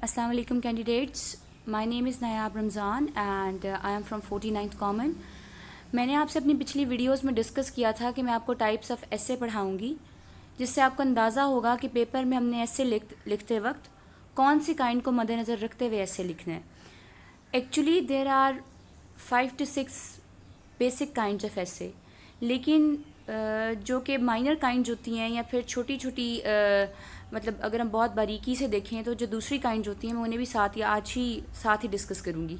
Assalamu alaikum candidates. My name is Nayab Ramzan and I am from 49th Common. मैंने आपसे अपनी पिछली videos में डिस्कस किया था कि मैं आपको टाइप्स ऑफ एसे पढ़ाऊंगी, जिससे आपको अंदाज़ा होगा कि पेपर में हमने एसे लिखते वक्त कौन सी काइंड को मद्देनज़र रखते हुए एसे लिखना है. Actually there are 5 to 6 basic kinds of essay, लेकिन जो कि माइनर काइंड्स होती हैं या फिर छोटी छोटी मतलब अगर हम बहुत बारीकी से देखें तो जो दूसरी काइंड्स होती हैं मैं उन्हें भी आज ही साथ ही डिस्कस करूँगी.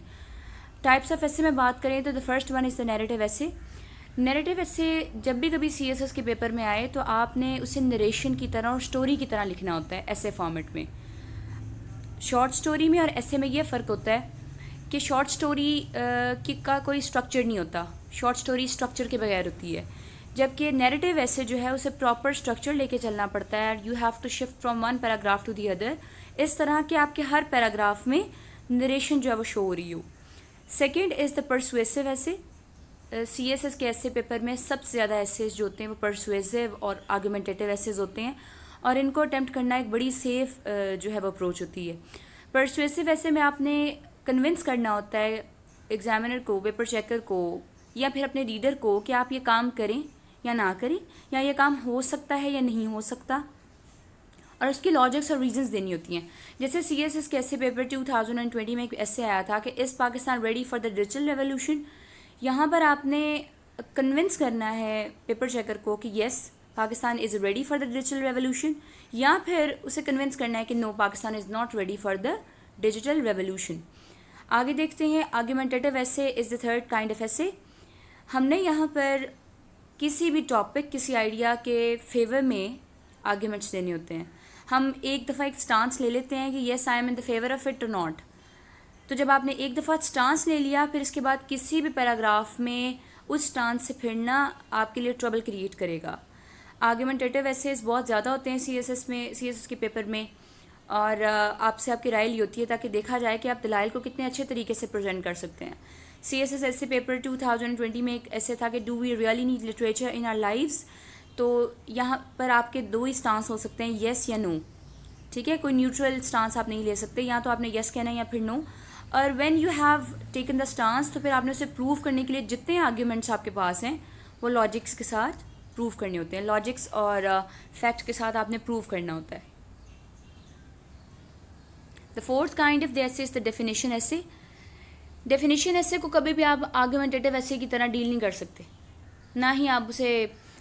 टाइप्स ऑफ एसे में बात करें तो the first one is the narrative essay. Narrative essay जब भी कभी सीएसएस के पेपर में आए तो आपने उसे नरेशन की तरह और स्टोरी की तरह लिखना होता है एसे फॉर्मेट में. शॉर्ट स्टोरी में और एसे में ये फ़र्क होता है कि शॉर्ट स्टोरी का कोई स्ट्रक्चर नहीं होता. शॉर्ट स्टोरी स्ट्रक्चर के बगैर होती है, जबकि नैरेटिव ऐसे जो है उसे प्रॉपर स्ट्रक्चर लेके चलना पड़ता है. You have to shift from one paragraph to the other, इस तरह कि आपके हर पैराग्राफ में नरेशन जो है वो शो हो रही हो. सेकेंड इज़ द परसुएसिव ऐसे. सीएसएस के ऐसे पेपर में सबसे ज़्यादा ऐसेज जो होते हैं वो परसुएसिव और आर्गुमेंटेटिव ऐसेज होते हैं, और इनको अटैम्प्ट करना एक बड़ी सेफ जो है वो अप्रोच होती है. परसुएसिव ऐसे में आपने कन्विंस करना होता है एग्जामिनर को, पेपर चेकर को या फिर अपने रीडर को कि आप ये काम करें या ना करें, या ये काम हो सकता है या नहीं हो सकता, और उसकी लॉजिक्स और रीजंस देनी होती हैं. जैसे सीएसएस के ऐसे पेपर 2020 में एक ऐसे आया था कि is Pakistan ready for the digital revolution. यहाँ पर आपने कन्विंस करना है पेपर चेकर को कि yes Pakistan is ready for the digital revolution, या फिर उसे कन्विंस करना है कि no Pakistan is not ready for the digital revolution. आगे देखते हैं argumentative essay is the third kind of essay. हमने यहाँ पर किसी भी टॉपिक, किसी आइडिया के फेवर में आर्ग्यूमेंट्स देने होते हैं. हम एक दफ़ा एक स्टांस ले लेते हैं कि yes I am in the favour of it और नॉट. तो जब आपने एक दफ़ा स्टांस ले लिया, फिर इसके बाद किसी भी पैराग्राफ में उस स्टांस से फिरना आपके लिए ट्रबल क्रिएट करेगा. आर्ग्यूमेंटेटिव एसेस बहुत ज़्यादा होते हैं सीएसएस में, सीएसएस के पेपर में, और आपसे आपकी राय ली होती है ताकि देखा जाए कि आप दलाइल को कितने अच्छे तरीके से प्रेजेंट कर सकते हैं. सीएसएस ऐसे पेपर 2020 में एक ऐसे था कि do we really need literature in our lives. तो यहाँ पर आपके दो ही स्टांस हो सकते हैं, येस या नो. ठीक है, कोई न्यूट्रल स्टांस आप नहीं ले सकते, या तो आपने येस कहना है या फिर नो. और when you have taken the stance तो फिर आपने उसे प्रूव करने के लिए जितने आर्ग्यूमेंट्स आपके पास हैं वो लॉजिक्स के साथ प्रूव करने होते हैं. लॉजिक्स और फैक्ट के साथ आपने प्रूव करना होता है. The fourth kind of the essay is the definition ऐसे. डेफिनेशन ऐसे को कभी भी आप आर्गुमेंटेटिव ऐसे की तरह डील नहीं कर सकते, ना ही आप उसे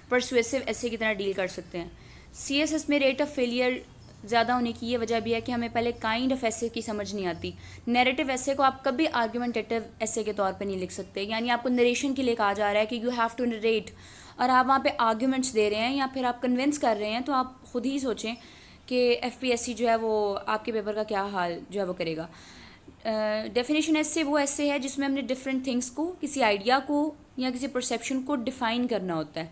परसुएसिव ऐसे की तरह डील कर सकते हैं. सीएसएस में रेट ऑफ फेलियर ज़्यादा होने की ये वजह भी है कि हमें पहले काइंड ऑफ ऐसे की समझ नहीं आती. नैरेटिव ऐसे को आप कभी आर्गुमेंटेटिव ऐसे के तौर पे नहीं लिख सकते, यानी आपको नरेशन के लिए कहा जा रहा है कि यू हैव टू नरेट, और आप वहाँ पे आर्ग्यूमेंट्स दे रहे हैं या फिर आप कन्विंस कर रहे हैं. तो आप खुद ही सोचें कि एफपीएससी जो है वो आपके पेपर का क्या हाल जो है वो करेगा. डेफिनेशन ऐसे वो ऐसे है जिसमें हमने डिफरेंट थिंग्स को, किसी आइडिया को या किसी परसेप्शन को डिफ़ाइन करना होता है.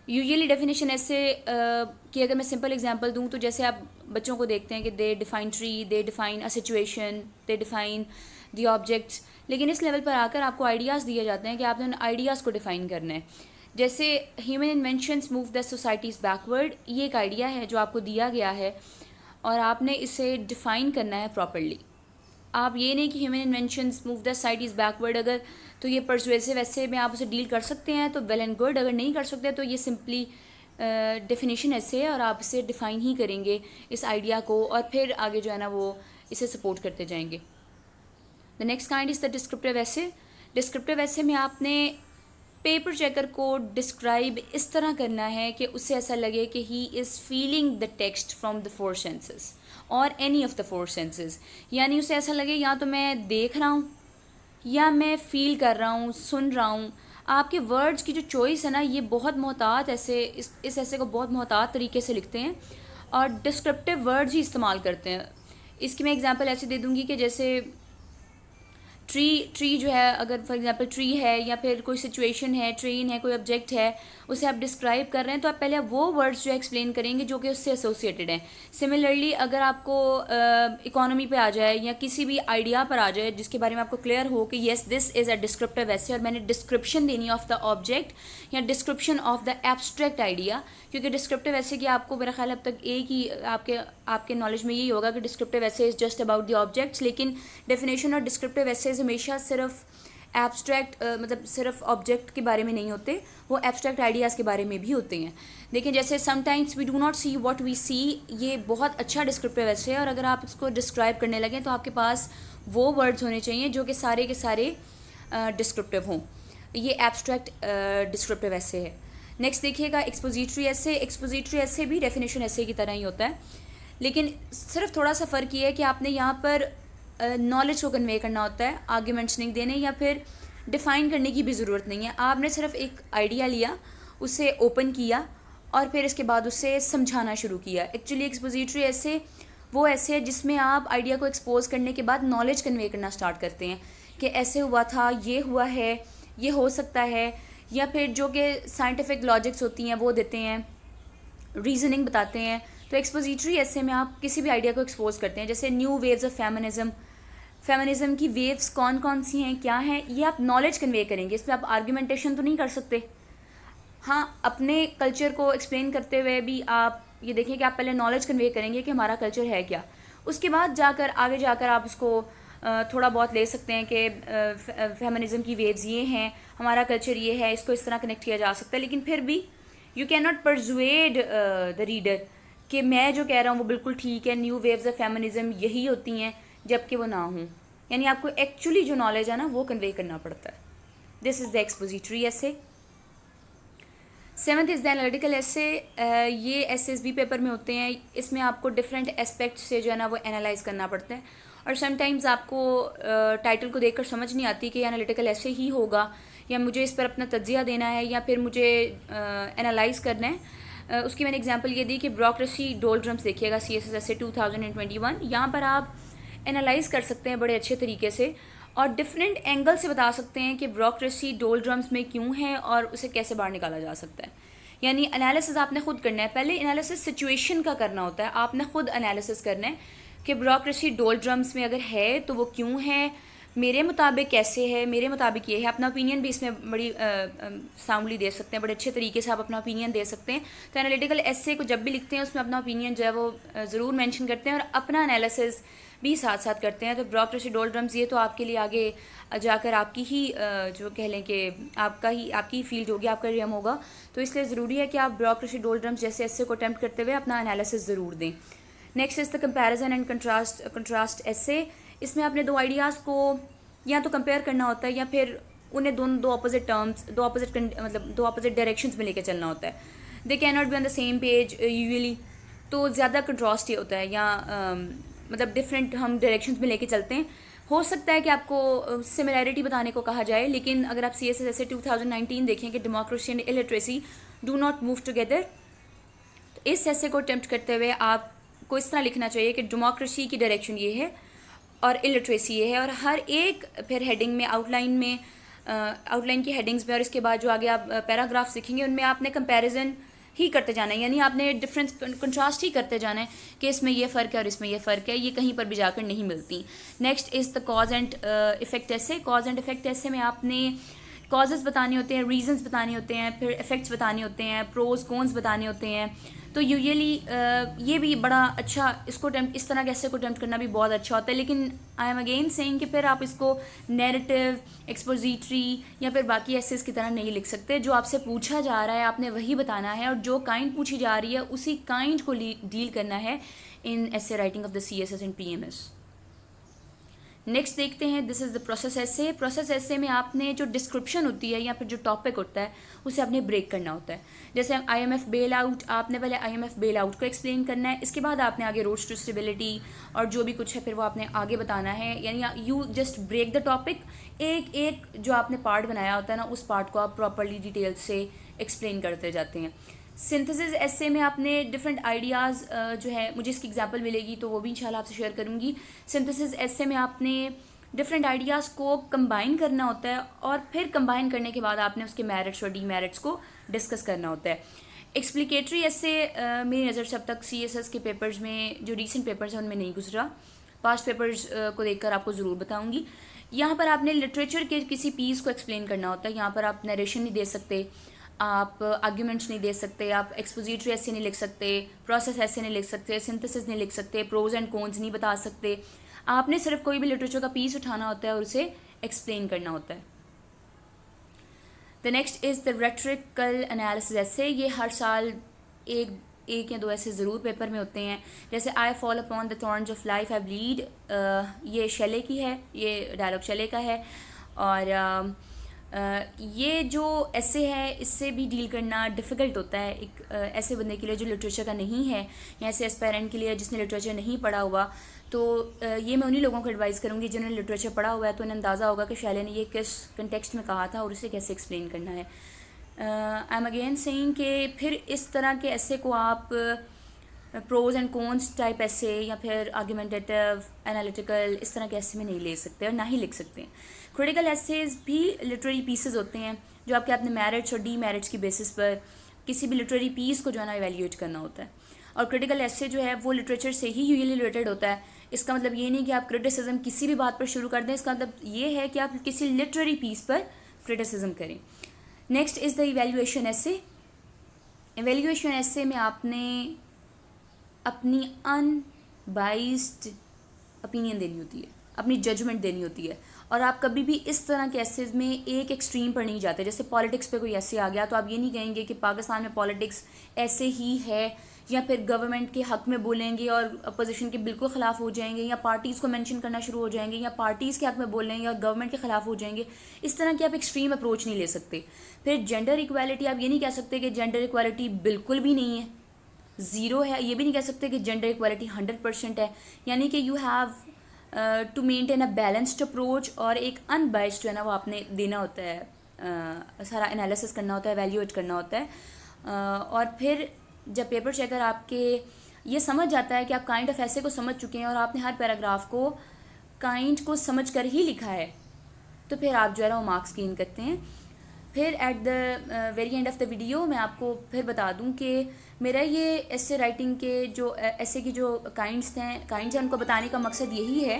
यूजुअली डेफिनेशन ऐसे कि अगर मैं सिंपल एग्जांपल दूं तो जैसे आप बच्चों को देखते हैं कि दे define tree, they define a situation, they define the objects. लेकिन इस लेवल पर आकर आपको आइडियाज़ दिए जाते हैं कि आपने उन आइडियाज़ को डिफ़ाइन करना है. जैसे human inventions move the societies backward, ये एक आइडिया है जो आपको दिया गया है और आपने इसे डिफ़ाइन करना है प्रॉपरली. आप ये नहीं कि human inventions move the societies backward, अगर तो ये परसुएसिव ऐसे में आप उसे डील कर सकते हैं तो वेल एंड गुड, अगर नहीं कर सकते तो ये सिंपली डेफिनेशन ऐसे है और आप इसे डिफ़ाइन ही करेंगे इस आइडिया को, और फिर आगे जो है ना वो इसे सपोर्ट करते जाएंगे. The next kind is the descriptive ऐसे. डिस्क्रिप्टिव ऐसे में आपने पेपर चेकर को डिस्क्राइब इस तरह करना है कि उससे ऐसा लगे कि he is feeling the text from the 4 senses और एनी ऑफ द 4 सेंसेस. यानी उसे ऐसा लगे या तो मैं देख रहा हूँ या मैं फील कर रहा हूँ, सुन रहा हूँ. आपके वर्ड्स की जो चॉइस है ना, ये बहुत मोहतात ऐसे इस ऐसे को बहुत मोहतात तरीके से लिखते हैं और डिस्क्रिप्टिव वर्ड्स ही इस्तेमाल करते हैं. इसकी मैं एग्जांपल ऐसे दे दूँगी कि जैसे ट्री जो है, अगर फॉर एग्जांपल ट्री है या फिर कोई सिचुएशन है, ट्रेन है, कोई ऑब्जेक्ट है, उसे आप डिस्क्राइब कर रहे हैं तो आप पहले वो वर्ड्स जो एक्सप्लेन करेंगे जो कि उससे एसोसिएटेड हैं। सिमिलरली अगर आपको इकोनॉमी पे आ जाए या किसी भी आइडिया पर आ जाए जिसके बारे में आपको क्लियर हो कि yes this is a descriptive essay, और मैंने डिस्क्रिप्शन देनी ऑफ द ऑब्जेक्ट या description of the abstract idea, क्योंकि डिस्क्रिप्टिव एसे की आपको मेरा ख्याल अब तक एक ही आपके नॉलेज में यही होगा कि descriptive essay is just about the objects, लेकिन डेफिनेशन और डिस्क्रिप्टिव एसे हमेशा सिर्फ एब्स्ट्रैक्ट मतलब सिर्फ ऑब्जेक्ट के बारे में नहीं होते, वो एब्स्ट्रैक्ट आइडियाज़ के बारे में भी होते हैं। देखिए जैसे sometimes we do not see what we see, ये बहुत अच्छा डिस्क्रिप्टिव ऐसे है, और अगर आप इसको डिस्क्राइब करने लगें तो आपके पास वो वर्ड्स होने चाहिए जो कि सारे के सारे डिस्क्रिप्टिव हों। ये एब्स्ट्रैक्ट डिस्क्रिप्टिव ऐसे है। नेक्स्ट देखिएगा एक्सपोजिटरी ऐसे। एक्सपोजिटरी ऐसे भी डेफिनेशन ऐसे की तरह ही होता है, लेकिन सिर्फ थोड़ा सा फ़र्क ये है कि आपने यहाँ पर नॉलेज को कन्वे करना होता है, आर्ग्यूमेंट्स नहीं देने या फिर डिफ़ाइन करने की भी ज़रूरत नहीं है। आपने सिर्फ एक आइडिया लिया, उसे ओपन किया और फिर इसके बाद उसे समझाना शुरू किया। एक्चुअली एक्सपोजिटरी ऐसे वो ऐसे है जिसमें आप आइडिया को एक्सपोज करने के बाद नॉलेज कन्वे करना स्टार्ट करते हैं कि ऐसे हुआ था, ये हुआ है, ये हो सकता है, या फिर जो कि साइंटिफिक लॉजिक्स होती हैं वो देते हैं, रीजनिंग बताते हैं। तो एक्सपोजिटरी ऐसे में आप किसी भी आइडिया को एक्सपोज करते हैं। जैसे न्यू वेव्स ऑफ फेमिनिज्म की वेव्स कौन कौन सी हैं, क्या हैं, ये आप नॉलेज कन्वे करेंगे। इसमें आप आर्ग्यूमेंटेशन तो नहीं कर सकते। हाँ, अपने कल्चर को एक्सप्लेन करते हुए भी आप ये देखें कि आप पहले नॉलेज कन्वे करेंगे कि हमारा कल्चर है क्या, उसके बाद जाकर आगे जाकर आप उसको थोड़ा बहुत ले सकते हैं कि फेमिनिज्म की वेव्स ये हैं, हमारा कल्चर ये है, इसको इस तरह कनेक्ट किया जा सकता है। लेकिन फिर भी you can not persuade the reader कि मैं जो कह रहा हूँ वो बिल्कुल ठीक है, न्यू वेव्स ऑफ फेमिनिज्म यही होती हैं, जबकि वो ना हों। यानी आपको एक्चुअली जो नॉलेज है ना वो कन्वे करना पड़ता है। दिस इज़ द एक्सपोजिटरी ऐसे। सेवन्थ इज़ द एनालिटिकल ऐसे। ये एसएसबी पेपर में होते हैं। इसमें आपको डिफरेंट एस्पेक्ट से जो है ना वो एनालाइज करना पड़ता है, और समटाइम्स आपको टाइटल को देखकर समझ नहीं आती कि एनालिटिकल ऐसे ही होगा या मुझे इस पर अपना तज्जिया देना है या फिर मुझे एनालाइज करना है। उसकी मैंने एग्जांपल ये दी कि ब्यूरोक्रेसी डोलड्रम्स देखिएगा, CSS ऐसे 2021। यहाँ पर आप एनालाइज कर सकते हैं बड़े अच्छे तरीके से और डिफरेंट एंगल से बता सकते हैं कि ब्यूरोक्रेसी डोलड्रम्स में क्यों है और उसे कैसे बाहर निकाला जा सकता है। यानी एनालिसिस आपने खुद करना है। पहले एनालिसिस सिचुएशन का करना होता है, आपने खुद एनालिसिस करना है कि ब्यूरोक्रेसी डोलड्रम्स में अगर है तो वो क्यों है, मेरे मुताबिक कैसे है, मेरे मुताबिक ये है। अपना ओपिनियन भी इसमें बड़ी साउंडली दे सकते हैं, बड़े अच्छे तरीके से आप अपना ओपिनियन दे सकते हैं। तो एनालिटिकल एसे को जब भी लिखते हैं उसमें अपना ओपिनियन जो है वो ज़रूर मेंशन करते हैं और अपना एनालिसिस भी साथ साथ करते हैं। तो ब्यूरोक्रेसी डोलड्रम्स ये तो आपके लिए आगे जाकर आपकी ही जो कह लें कि आपकी फील्ड होगी, आपका रियम होगा। तो इसलिए ज़रूरी है कि आप ब्यूरोक्रेसी डोलड्रम्स जैसे एसे को अटैम्प्ट करते हुए अपना एनालिसिस ज़रूर दें। Next is the comparison and contrast essay. इसमें आपने दो आइडियाज़ को या तो कंपेयर करना होता है या फिर उन्हें दो अपोजिट टर्म्स, दो अपोजिट डायरेक्शंस में लेकर चलना होता है। They can not be on the same page usually. तो ज़्यादा कंट्रास्ट ये होता है, या मतलब डिफरेंट हम डायरेक्शंस में लेके चलते हैं। हो सकता है कि आपको सिमिलैरिटी बताने को कहा जाए, लेकिन अगर आप CSS ऐसे 2019 देखें कि democracy and illiteracy do not move together, तो इस ऐसे को अटेम्प्ट करते हुए आपको इस तरह लिखना चाहिए कि डेमोक्रेसी की डायरेक्शन ये है और इलिटरेसी ये है, और हर एक फिर हेडिंग में आउटलाइन की हेडिंग्स में और इसके बाद जो आगे आप पैराग्राफ्स लिखेंगे उनमें आपने कंपैरिजन ही करते जाना है। यानी आपने डिफरेंस कंट्रास्ट ही करते जाना है कि इसमें ये फ़र्क है और इसमें ये फ़र्क है, ये कहीं पर भी जाकर नहीं मिलती। Next is the cause and effect ऐसे। कॉज एंड इफ़ेक्ट ऐसे में आपने कॉजेज़ बताने होते हैं, रीजंस बताने होते हैं, फिर इफ़ेक्ट्स बताने होते हैं, प्रोज कॉन्स बताने होते हैं। तो यूजुअली ये भी बड़ा अच्छा, इसको इस तरह के ऐसे को अटेम्प्ट करना भी बहुत अच्छा होता है। लेकिन आई एम अगेन सेइंग कि फिर आप इसको नैरेटिव, एक्सपोजिटरी या फिर बाकी एसेस की तरह नहीं लिख सकते। जो आपसे पूछा जा रहा है आपने वही बताना है, और जो काइंड पूछी जा रही है उसी काइंड को डील करना है इन ऐसे writing of the CSS and PMS। Next देखते हैं, दिस इज़ द प्रोसेस ऐसे। प्रोसेस ऐसे में आपने जो डिस्क्रिप्शन होती है या फिर जो टॉपिक होता है उसे आपने ब्रेक करना होता है। जैसे IMF बेल आउट, आपने पहले IMF बेल आउट को एक्सप्लेन करना है, इसके बाद आपने आगे रोड्स टू स्टेबिलिटी और जो भी कुछ है फिर वो आपने आगे बताना है। यानी you just break the topic, एक एक जो आपने पार्ट बनाया होता है ना उस पार्ट को आप प्रॉपरली डिटेल से एक्सप्लेन करते जाते हैं। सिंथेसिस ऐसे में आपने डिफरेंट आइडियाज़ जो है, मुझे इसकी एग्जांपल मिलेगी तो वो भी इंशाल्लाह आपसे शेयर करूँगी। सिंथेसिस ऐसे में आपने डिफरेंट आइडियाज़ को कंबाइन करना होता है और फिर कंबाइन करने के बाद आपने उसके मेरिट्स और डीमेरिट्स को डिस्कस करना होता है। एक्सप्लिकेटरी ऐसे मेरी नज़र से अब तक CSS के पेपर्स में जो रीसेंट पेपर्स हैं उनमें नहीं गुजरा। पास्ट पेपर्स को देखकर आपको ज़रूर बताऊंगी। यहाँ पर आपने लिटरेचर के किसी पीस को एक्सप्लेन करना होता है। यहाँ पर आप नरेशन नहीं दे सकते, आप आर्ग्यूमेंट्स नहीं दे सकते, आप एक्सपोजिटरी ऐसे नहीं लिख सकते, प्रोसेस ऐसे नहीं लिख सकते, सिंथेसिस नहीं लिख सकते, प्रोज एंड कॉन्स नहीं बता सकते। आपने सिर्फ कोई भी लिटरेचर का पीस उठाना होता है और उसे एक्सप्लेन करना होता है। The next is the rhetorical analysis essay. ये हर साल एक या दो ऐसे ज़रूर पेपर में होते हैं। जैसे I fall upon the thorns of life I bleed, ये शेले की है, ये डायलॉग शेले का है। और ये जो ऐसे है इससे भी डील करना डिफ़िकल्ट होता है एक ऐसे बंदे के लिए जो लिटरेचर का नहीं है, या ऐसे एस्पायरेंट के लिए जिसने लिटरेचर नहीं पढ़ा हुआ। तो ये मैं उन्हीं लोगों को एडवाइस करूँगी जिन्होंने लिटरेचर पढ़ा हुआ है, तो उन्हें अंदाज़ा होगा कि शैले ने ये किस कंटेक्स्ट में कहा था और उसे कैसे एक्सप्लेन करना है। आई एम अगेन सेइंग कि फिर इस तरह के ऐसे को आप प्रोज एंड कॉन्स टाइप ऐसे या फिर आर्ग्यूमेंटेटिव एनालिटिकल इस तरह के ऐसे में नहीं ले सकते और ना ही लिख सकते हैं। क्रिटिकल एसेज भी लिटरेरी पीसेस होते हैं जो आपके अपने मेरिट्स और डीमेरिट्स की बेसिस पर किसी भी लिटरेरी पीस को जो है ना इवेल्यूएट करना होता है। और क्रिटिकल एसे जो है वो लिटरेचर से ही यूजुअली रिलेटेड होता है। इसका मतलब ये नहीं कि आप क्रिटिसिज्म किसी भी बात पर शुरू कर दें, इसका मतलब ये है कि आप किसी लिटरेरी पीस पर क्रिटिसिज्म करें। Next is the evaluation essay. Evaluation essay में आपने अपनी अनबाइस्ड ओपिनियन देनी होती है, अपनी जजमेंट देनी होती है। और आप कभी भी इस तरह के एसेज में एक एक्सट्रीम पर नहीं जाते। जैसे पॉलिटिक्स पे कोई ऐसे आ गया तो आप ये नहीं कहेंगे कि पाकिस्तान में पॉलिटिक्स ऐसे ही है, या फिर गवर्नमेंट के हक़ में बोलेंगे और अपोजिशन के बिल्कुल ख़िलाफ़ हो जाएंगे, या पार्टीज़ को मेंशन करना शुरू हो जाएंगे, या पार्टीज़ के हक़ में बोलेंगे और गवर्नमेंट के ख़िलाफ़ हो जाएंगे। इस तरह की आप एक्सट्रीम अप्रोच नहीं ले सकते। फिर जेंडर इक्वालिटी, आप ये नहीं कह सकते कि जेंडर इक्वालिटी बिल्कुल भी नहीं है, ज़ीरो है। ये भी नहीं कह सकते कि जेंडर इक्वालिटी 100% है। यानी कि you have to maintain a balanced approach, और एक अनबाइस्ड जो है ना वो आपने देना होता है, सारा एनालिसिस करना होता है, एवेल्यूएट करना होता है। और फिर जब पेपर चेकर आपके ये समझ जाता है कि आप काइंड ऑफ ऐसे को समझ चुके हैं और आपने हर पैराग्राफ को काइंड को समझ कर ही लिखा है, तो फिर आप जो है ना वो मार्क्स गेन करते हैं। फिर at the very end of the video मैं आपको फिर बता दूं कि मेरा ये ऐसे राइटिंग के जो ऐसे की जो काइंड्स हैं उनको बताने का मकसद यही है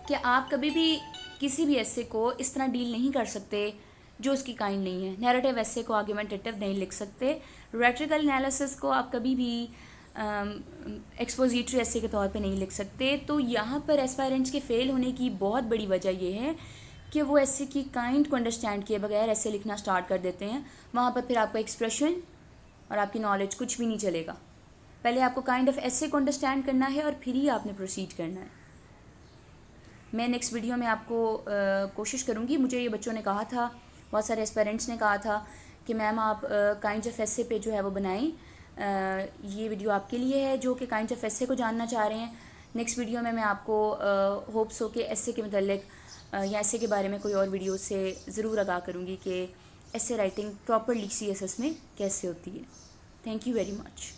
कि आप कभी भी किसी भी ऐसे को इस तरह डील नहीं कर सकते जो उसकी काइंड नहीं है। नैरेटिव ऐसे को आर्ग्यूमेंटेटिव नहीं लिख सकते। रेट्रिकल एनालिसिस को आप कभी भी एक्सपोजिटरी ऐसे के तौर पे नहीं लिख सकते। तो यहाँ पर एस्पायरेंट्स के फेल होने की बहुत बड़ी वजह ये है कि वो ऐसे की काइंड को अंडरस्टैंड किए बगैर ऐसे लिखना स्टार्ट कर देते हैं। वहाँ पर फिर आपका एक्सप्रेशन और आपकी नॉलेज कुछ भी नहीं चलेगा। पहले आपको काइंड ऑफ ऐसे को अंडरस्टैंड करना है और फिर ही आपने प्रोसीड करना है। मैं नेक्स्ट वीडियो में आपको कोशिश करूँगी, मुझे ये बच्चों ने कहा था, बहुत सारे एस्पायरेंट्स ने कहा था कि मैम आप काइंड ऑफ ऐसे पे जो है वो बनाएं। ये वीडियो आपके लिए है जो कि काइंड ऑफ ऐसे को जानना चाह रहे हैं। नेक्स्ट वीडियो में मैं आपको होप्स हो कि ऐसे के मतलब या ऐसे के बारे में कोई और वीडियो से ज़रूर आगाह करूँगी कि ऐसे राइटिंग प्रॉपरली CSS में कैसे होती है। Thank you very much.